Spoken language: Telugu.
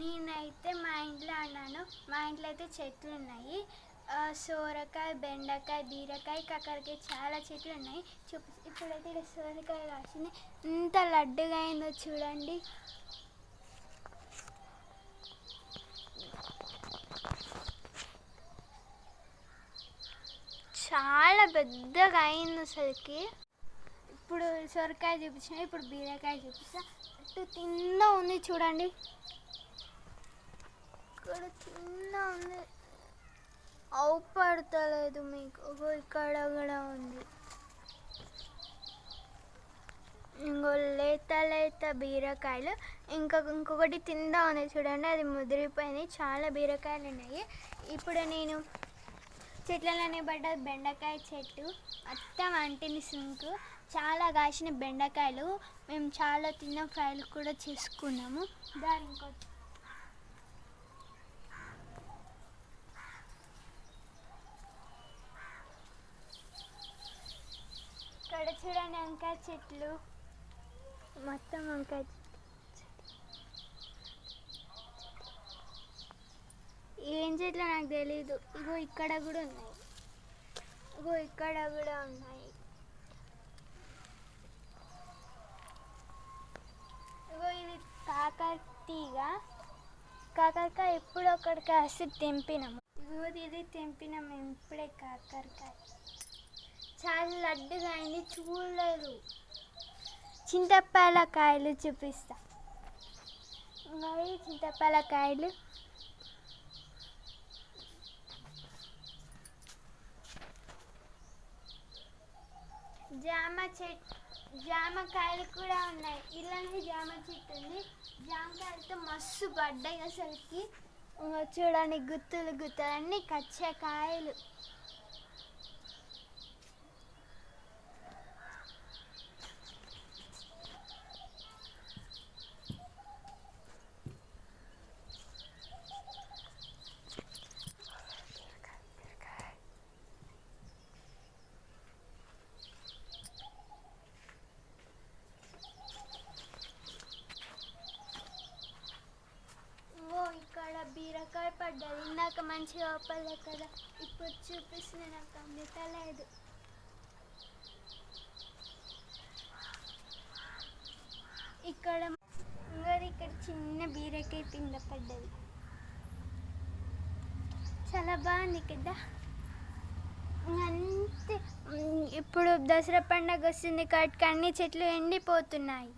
నేనైతే మా ఇంట్లో అన్నాను. మా ఇంట్లో అయితే చెట్లు ఉన్నాయి. సోరకాయ, బెండకాయ, బీరకాయ, కాకరకాయ చాలా చెట్లు ఉన్నాయి. ఇప్పుడైతే ఇక్కడ సోరకాయ కాసింది. ఎంత లడ్డుగా అయిందో చూడండి. చాలా పెద్దగా అయింది అసలుకి. ఇప్పుడు సొరకాయ చూపించిన, ఇప్పుడు బీరకాయ చూపిస్తా. అటు తిన్న ఉంది చూడండి, ఇక్కడ చిన్న ఉంది, అవుపడతలేదు మీకు. ఇక్కడ కూడా ఉంది. ఇంకో లేత బీరకాయలు. ఇంకొకటి తిందా ఉంది చూడండి, అది ముదిరిపోయింది. చాలా బీరకాయలు ఉన్నాయి. ఇప్పుడు నేను చెట్లలోనే పడ్డ బెండకాయ చెట్టు మొత్తం అంటిని సుంకు. చాలా కాసిన బెండకాయలు. మేము చాలా తిన్న, ఫ్రైలు కూడా చేసుకున్నాము. దాని ఇక్కడ చూడండి వంకాయ చెట్లు, మొత్తం వంకాయ. ఏం చెట్లు నాకు తెలీదు. ఇగో ఇక్కడ కూడా ఉన్నాయి, ఇక్కడ కూడా ఉన్నాయి. ఇది కాకరకాయ ఎప్పుడు ఒకటికి వేసి తెంపినాము. ఇది తెంపినాము ఇప్పుడే కాకరకాయ. చాలా లడ్డుగా అయింది, చూడలేదు. చింతపాల కాయలు చూపిస్తా. చింతపాల కాయలు జామకాయలు కూడా ఉన్నాయి. ఇలానే జామ చెట్టు ఉంది. జామకాయలతో మస్తు పడ్డాయి అసలుకి. చూడండి గుత్తులు అన్నీ కచ్చకాయలు. ఇక్కడ బీరకాయ పడ్డది. ఇందాక మంచిగా ఓపలే కదా, ఇప్పుడు చూపిస్తుంది. నాకు అందుతలేదు. ఇక్కడ చిన్న బీరకాయ పిండ పడ్డది. చాలా బాగుంది కదా. అంతే. ఇప్పుడు దసరా పండుగ వస్తుంది కాబట్టి అన్ని చెట్లు ఎండిపోతున్నాయి.